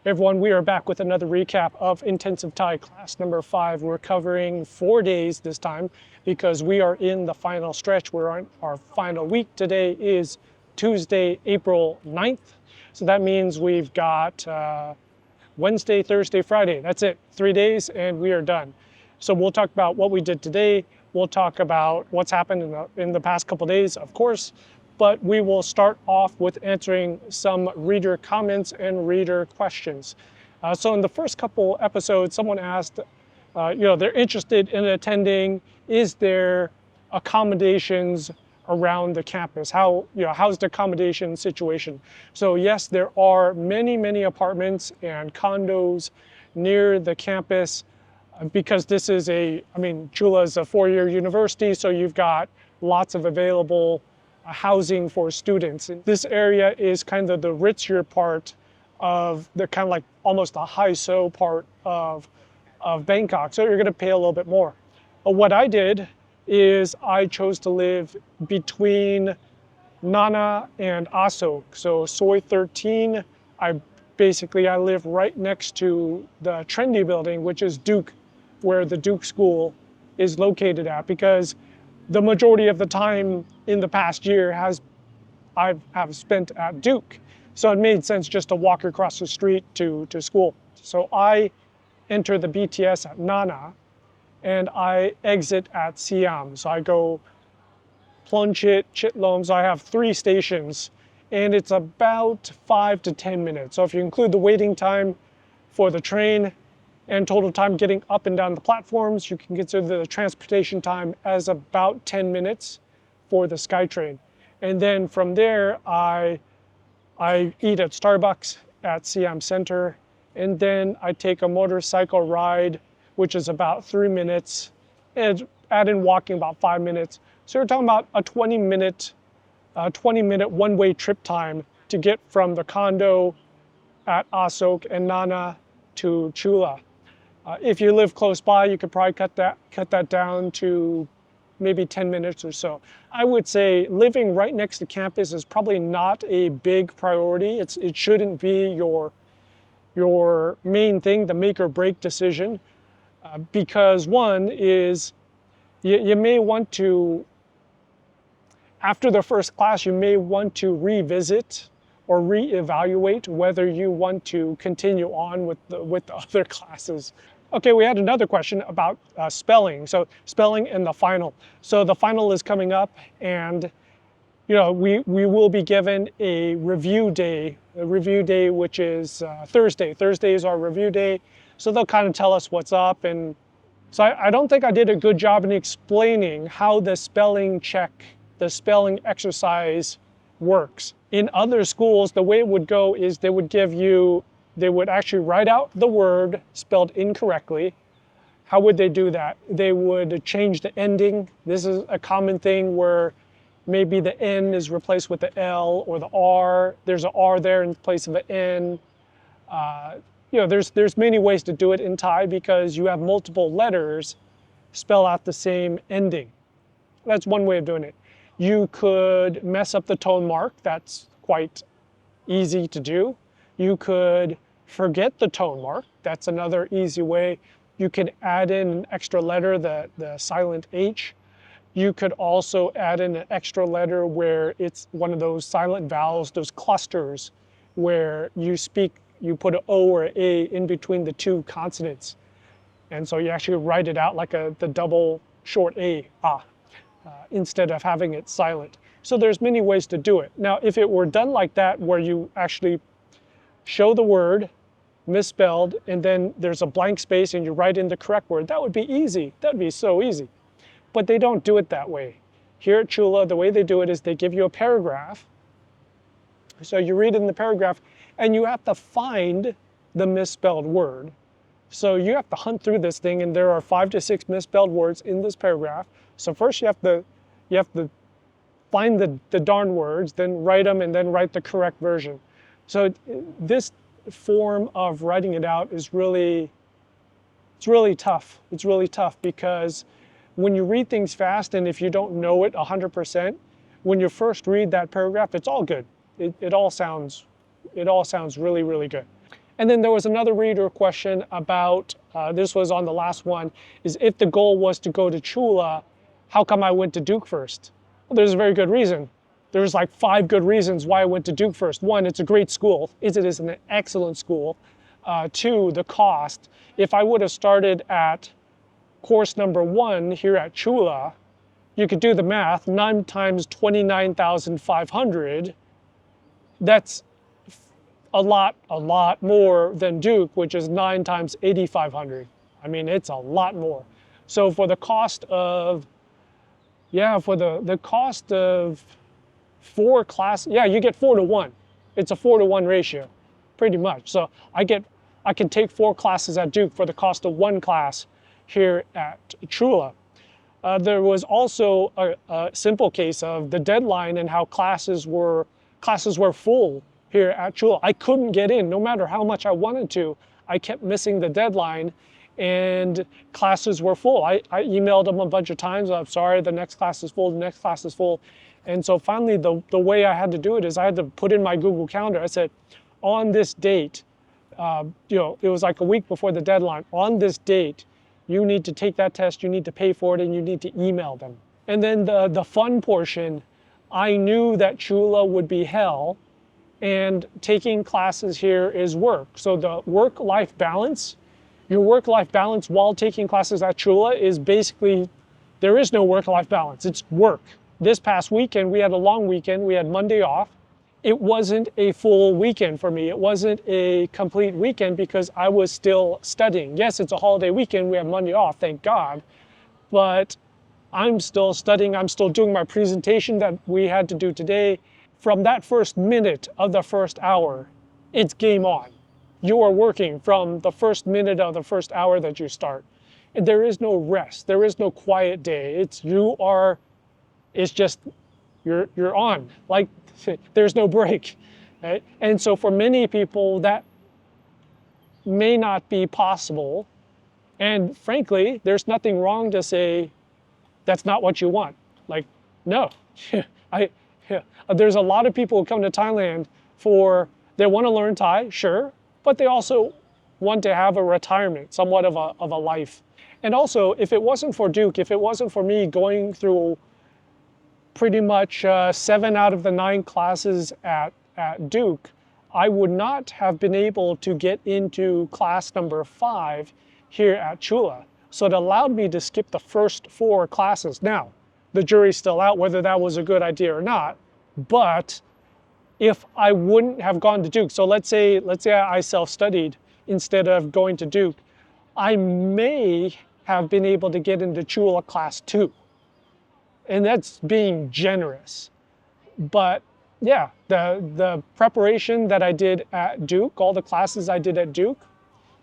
Everyone, we are back with another recap of Intensive Thai class number 5. We're covering 4 days this time because we are in the final stretch. We're on our final week. Today is Tuesday, April 9th. So that means we've got Wednesday, Thursday, Friday. That's it, 3 days and we are done. So we'll talk about what we did today. We'll talk about what's happened in the past couple days, of course. But we will start off with answering some reader comments and reader questions. So in the first couple episodes, someone asked, they're interested in attending. Is there accommodations around the campus? How's the accommodation situation? So yes, there are many apartments and condos near the campus because this is Chula is a 4-year university, so you've got lots of available housing for students. And this area is kind of the richer part of the kind of like almost the high-so part of Bangkok. So you're going to pay a little bit more. What I did is I chose to live between Nana and Asok. So Soi 13, I live right next to the trendy building, which is Duke, where the Duke School is located at, because the majority of the time in the past year I have spent at Duke. So it made sense just to walk across the street to school. So I enter the BTS at Nana and I exit at Siam. So I go Plonchit, Chitlom. So I have 3 stations and it's about 5 to 10 minutes. So if you include the waiting time for the train and total time getting up and down the platforms, you can consider the transportation time as about 10 minutes for the SkyTrain. And then from there, I eat at Starbucks at Siam Center, and then I take a motorcycle ride, which is about 3 minutes, and add in walking about 5 minutes. So we're talking about a 20-minute one-way trip time to get from the condo at Asok and Nana to Chula. If you live close by, you could probably cut that down to maybe 10 minutes or so. I would say living right next to campus is probably not a big priority. It shouldn't be your main thing, the make or break decision, because one is you may want to, after the first class, you may want to revisit or reevaluate whether you want to continue on with the other classes. Okay, we had another question about spelling. So spelling and the final. So the final is coming up, and we will be given a review day which is Thursday. Thursday is our review day. So they'll kind of tell us what's up. And so I don't think I did a good job in explaining how the spelling check, the spelling exercise works. In other schools, the way it would go is they would actually write out the word spelled incorrectly. How would they do that? They would change the ending. This is a common thing where maybe the N is replaced with the L or the R. There's an R there in place of an N. There's many ways to do it in Thai because you have multiple letters spell out the same ending. That's one way of doing it. You could mess up the tone mark. That's quite easy to do. You could forget the tone mark. That's another easy way. You could add in an extra letter, the silent H. You could also add in an extra letter where it's one of those silent vowels, those clusters, where you put an O or an A in between the 2 consonants. And so you actually write it out like the double short A, instead of having it silent. So there's many ways to do it. Now, if it were done like that, where you actually show the word misspelled and then there's a blank space and you write in the correct word, that would be easy. That would be so easy. But they don't do it that way. Here at Chula, the way they do it is they give you a paragraph. So you read in the paragraph and you have to find the misspelled word. So you have to hunt through this thing, and there are 5 to 6 misspelled words in this paragraph. So first you have to find the darn words, then write them, and then write the correct version. So this form of writing it out is really tough. It's really tough because when you read things fast, and if you don't know it 100%, when you first read that paragraph, it's all good. It all sounds really, really good. And then there was another reader question about, this was on the last one, is if the goal was to go to Chula, how come I went to Duke first? Well, there's a very good reason. There's like 5 good reasons why I went to Duke first. 1, it's a great school. It is an excellent school. 2, the cost. If I would have started at course number 1 here at Chula, you could do the math, 9 times 29,500, that's a lot more than Duke, which is 9 times 8,500. I mean, it's a lot more. So for the cost of, the cost of 4 classes, you get 4 to 1. It's a 4 to 1 ratio, pretty much. So I can take 4 classes at Duke for the cost of 1 class here at Chula. There was also a simple case of the deadline and how classes were full here at Chula. I couldn't get in, no matter how much I wanted to. I kept missing the deadline, and classes were full. I emailed them a bunch of times. I'm sorry, the next class is full. The next class is full. And so finally, the way I had to do it is I had to put in my Google Calendar. I said, on this date, it was like a week before the deadline. On this date, you need to take that test, you need to pay for it, and you need to email them. And then the fun portion, I knew that Chula would be hell, and taking classes here is work. So the work-life balance, your work-life balance while taking classes at Chula is basically, there is no work-life balance, it's work. This past weekend, we had a long weekend, we had Monday off. It wasn't a full weekend for me. It wasn't a complete weekend because I was still studying. Yes, it's a holiday weekend. We have Monday off, thank God. But I'm still studying. I'm still doing my presentation that we had to do today. From that first minute of the first hour, it's game on. You are working from the first minute of the first hour that you start. And there is no rest. There is no quiet day. It's just, you're on. Like, there's no break, right? And so for many people, that may not be possible. And frankly, there's nothing wrong to say that's not what you want. Like, no. There's a lot of people who come to Thailand they want to learn Thai, sure, but they also want to have a retirement, somewhat of a life. And also, if it wasn't for Duke, if it wasn't for me going through pretty much 7 out of the 9 classes at Duke, I would not have been able to get into class number 5 here at Chula. So it allowed me to skip the first 4 classes. Now, the jury's still out whether that was a good idea or not, but if I wouldn't have gone to Duke, so let's say I self-studied instead of going to Duke, I may have been able to get into Chula class 2. And that's being generous. But yeah, the preparation that I did at Duke, all the classes I did at Duke,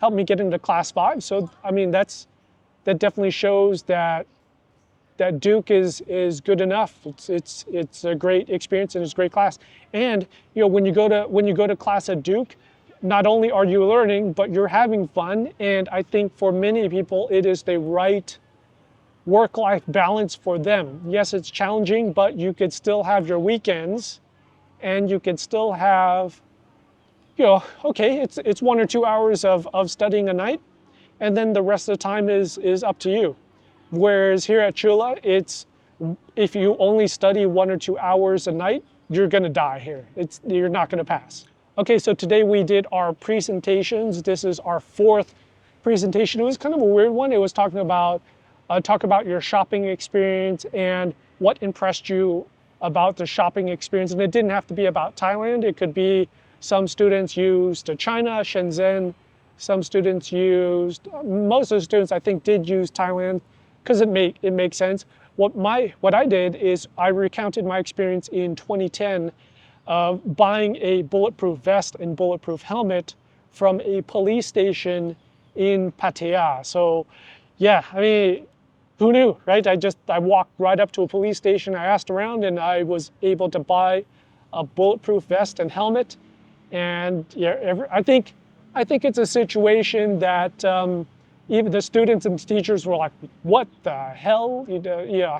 helped me get into class 5. So I mean, that definitely shows that Duke is good enough. It's a great experience and it's a great class. And when you go to class at Duke, not only are you learning, but you're having fun. And I think for many people, it is the right work-life balance for them. Yes, it's challenging, but you could still have your weekends and you could still have, okay, it's 1 or 2 hours of studying a night, and then the rest of the time is up to you. Whereas here at Chula, if you only study 1 or 2 hours a night, you're gonna die here. You're not gonna pass. Okay, so today we did our presentations. This is our 4th presentation. It was kind of a weird one. It was talking about talk about your shopping experience and what impressed you about the shopping experience. And it didn't have to be about Thailand. It could be some students used China, Shenzhen. Some students most of the students I think did use Thailand because it makes sense. What I did is I recounted my experience in 2010 of buying a bulletproof vest and bulletproof helmet from a police station in Pattaya. So yeah, I mean, who knew, right? I walked right up to a police station, I asked around, and I was able to buy a bulletproof vest and helmet. And yeah, I think it's a situation that even the students and teachers were like, what the hell?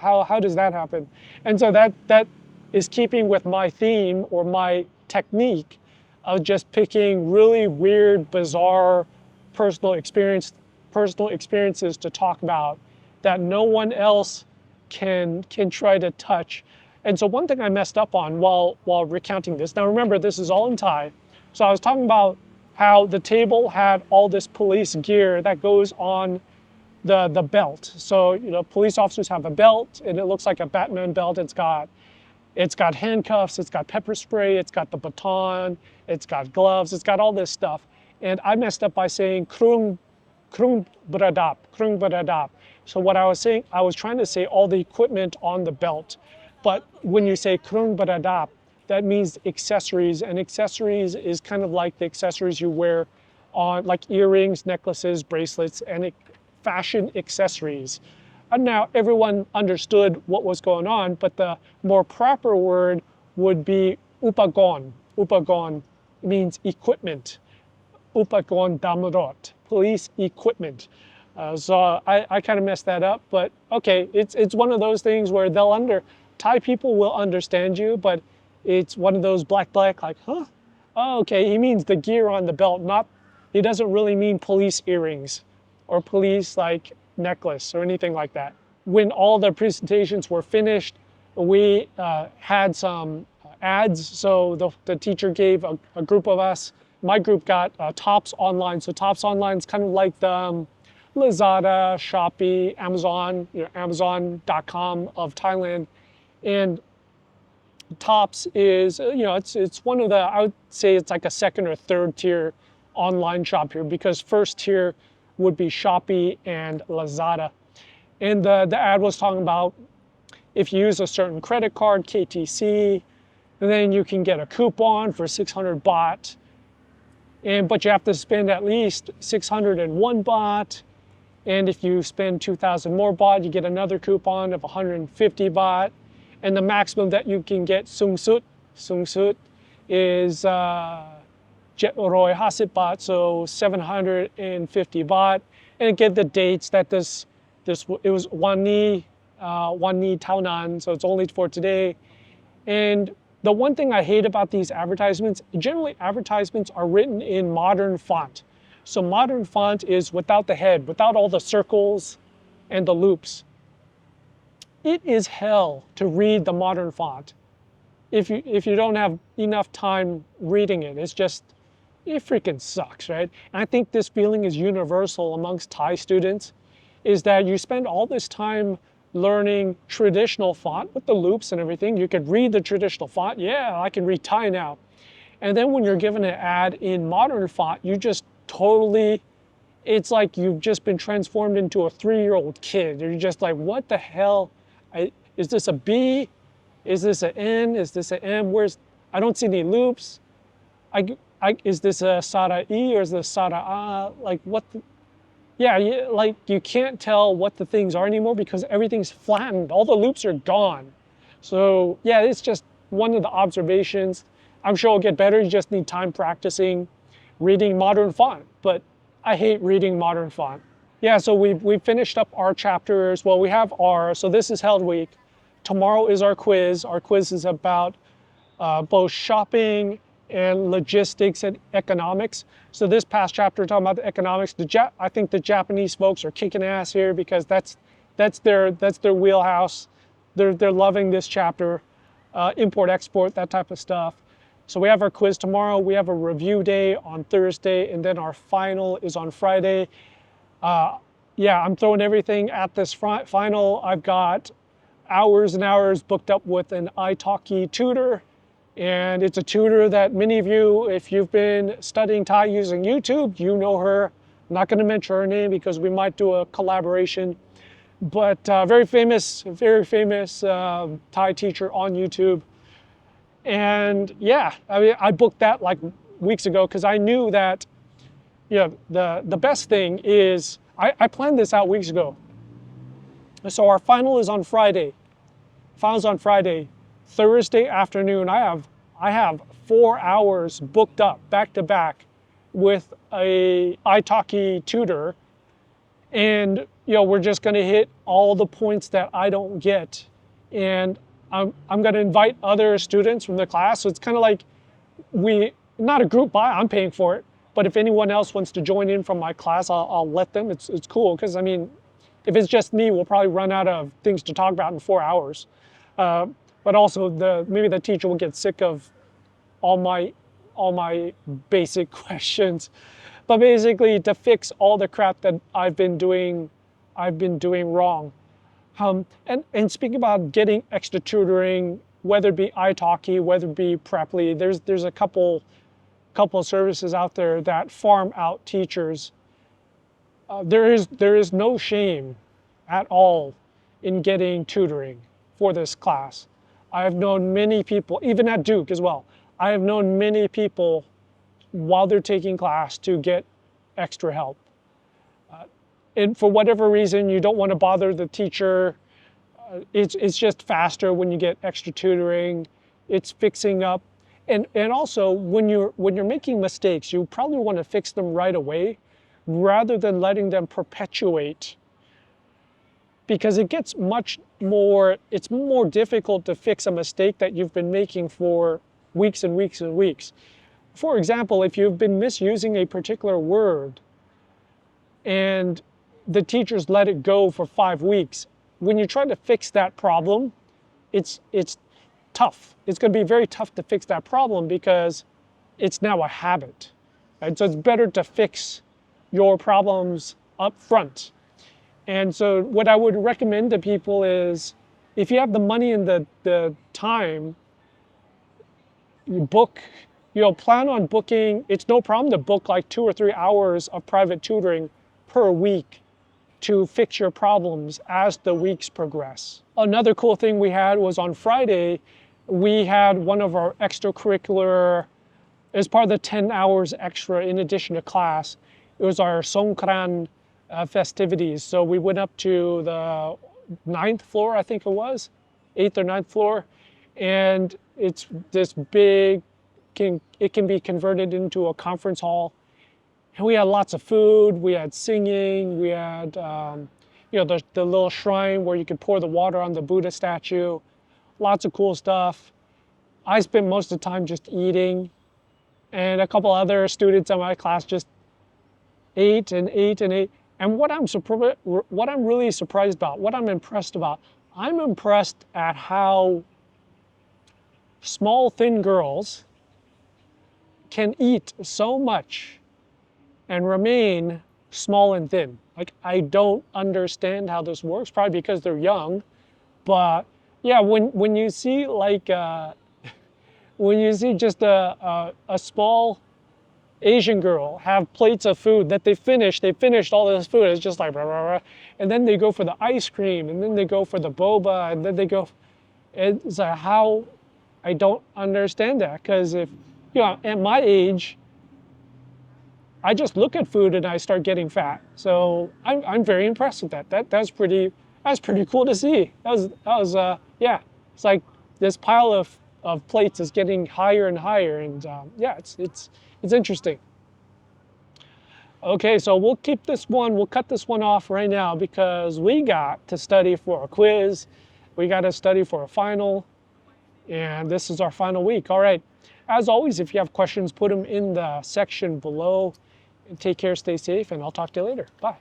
How does that happen? And so that is keeping with my theme or my technique of just picking really weird, bizarre personal experiences to talk about that no one else can try to touch. And so one thing I messed up on while recounting this, now remember this is all in Thai, so I was talking about how the table had all this police gear that goes on the belt. So, you know, police officers have a belt and it looks like a Batman belt. It's got handcuffs, it's got pepper spray, it's got the baton, it's got gloves, it's got all this stuff. And I messed up by saying krung bradap. So what I was saying, I was trying to say all the equipment on the belt. But when you say krung bradap, that means accessories, and accessories is kind of like the accessories you wear on, like earrings, necklaces, bracelets, and fashion accessories. And now everyone understood what was going on, but the more proper word would be upagon. Upagon means equipment. Upagon damrot, police equipment. So I kind of messed that up, but okay, it's one of those things where Thai people will understand you, but it's one of those black, like, huh? Oh, okay, he means the gear on the belt, he doesn't really mean police earrings or police like necklace or anything like that. When all the presentations were finished, we had some ads. So the teacher gave a group of us, my group got Tops Online. So Tops Online is kind of like the Lazada, Shopee, Amazon, Amazon.com of Thailand. And Tops is, it's one of the, I would say it's like a second or third tier online shop here, because first tier would be Shopee and Lazada. And the ad was talking about if you use a certain credit card, KTC, then you can get a coupon for 600 baht. But you have to spend at least 601 baht. And if you spend 2,000 more baht, you get another coupon of 150 baht. And the maximum that you can get sung sut is 750 baht, so 750 baht. And again, the dates that it was one ni tao nan, so it's only for today. And the one thing I hate about these advertisements, generally advertisements are written in modern font. So modern font is without the head, without all the circles and the loops. It is hell to read the modern font if you don't have enough time reading it. It freaking sucks, right? And I think this feeling is universal amongst Thai students, is that you spend all this time learning traditional font with the loops and everything. You could read the traditional font. Yeah, I can read Thai now. And then when you're given an ad in modern font, you just totally, it's like you've just been transformed into a 3-year-old kid. You're just like, what the hell? Is this a B? Is this an N? Is this an M? I don't see any loops. Is this a Sara E or is this Sara A? Like what? Like you can't tell what the things are anymore because everything's flattened. All the loops are gone. So yeah, it's just one of the observations. I'm sure it'll get better. You just need time practicing reading modern font. But I hate reading modern font. Yeah, so we finished up our chapters. Well, so this is Held Week. Tomorrow is our quiz. Our quiz is about both shopping and logistics and economics. So this past chapter talking about the economics, I think the Japanese folks are kicking ass here because that's their wheelhouse. They're loving this chapter, import, export, that type of stuff. So we have our quiz tomorrow. We have a review day on Thursday, and then our final is on Friday. I'm throwing everything at this final. I've got hours and hours booked up with an italki tutor. And it's a tutor that many of you, if you've been studying Thai using YouTube, you know her. I'm not going to mention her name because we might do a collaboration. But very famous Thai teacher on YouTube. And yeah, I booked that like weeks ago because I knew that the best thing is, I planned this out weeks ago. So our final is on Friday. Finals on Friday. Thursday afternoon, I have 4 hours booked up back to back with a italki tutor, and we're just going to hit all the points that I don't get, and I'm going to invite other students from the class. So it's kind of like not a group buy, I'm paying for it. But if anyone else wants to join in from my class, I'll let them. It's cool because I mean, if it's just me, we'll probably run out of things to talk about in 4 hours. But also maybe the teacher will get sick of all my basic questions. But basically, to fix all the crap that I've been doing wrong. And speaking about getting extra tutoring, whether it be italki, whether it be Preply, there's a couple of services out there that farm out teachers. There is no shame at all in getting tutoring for this class. I have known many people, even at Duke as well, I have known many people while they're taking class to get extra help. And for whatever reason, you don't want to bother the teacher. It's just faster when you get extra tutoring. It's fixing up. And also, when you're making mistakes, you probably want to fix them right away rather than letting them perpetuate. Because it gets it's more difficult to fix a mistake that you've been making for weeks and weeks and weeks. For example, if you've been misusing a particular word and the teachers let it go for 5 weeks, when you try to fix that problem, it's tough. It's going to be very tough to fix that problem because it's now a habit. Right? So it's better to fix your problems up front. And so what I would recommend to people is, if you have the money and the time, you plan on booking. It's no problem to book like 2 or 3 hours of private tutoring per week to fix your problems as the weeks progress. Another cool thing we had was on Friday, we had one of our extracurricular, as part of the 10 hours extra in addition to class, it was our Songkran Festivities. So we went up to the 9th floor, I think it was, 8th or 9th floor, and it's this big, it can be converted into a conference hall. And we had lots of food, we had singing, we had the little shrine where you could pour the water on the Buddha statue, lots of cool stuff. I spent most of the time just eating, and a couple other students in my class just ate and ate and ate. And what I'm really surprised about, what I'm impressed about, I'm impressed at how small, thin girls can eat so much and remain small and thin. Like, I don't understand how this works, probably because they're young. But yeah, when you see like, when you see just a small Asian girl have plates of food that they finished all this food, it's just like, blah, blah, blah. And then they go for the ice cream, and then they go for the boba, and then they go, it's like, how, I don't understand that. Because if, at my age, I just look at food and I start getting fat. So I'm very impressed with that. That's pretty cool to see. That was yeah. It's like this pile of plates is getting higher and higher, and yeah, it's interesting. Okay, so we'll cut this one off right now because we got to study for a quiz. We got to study for a final, and this is our final week. All right. As always, if you have questions, put them in the section below. Take care, stay safe, and I'll talk to you later. Bye.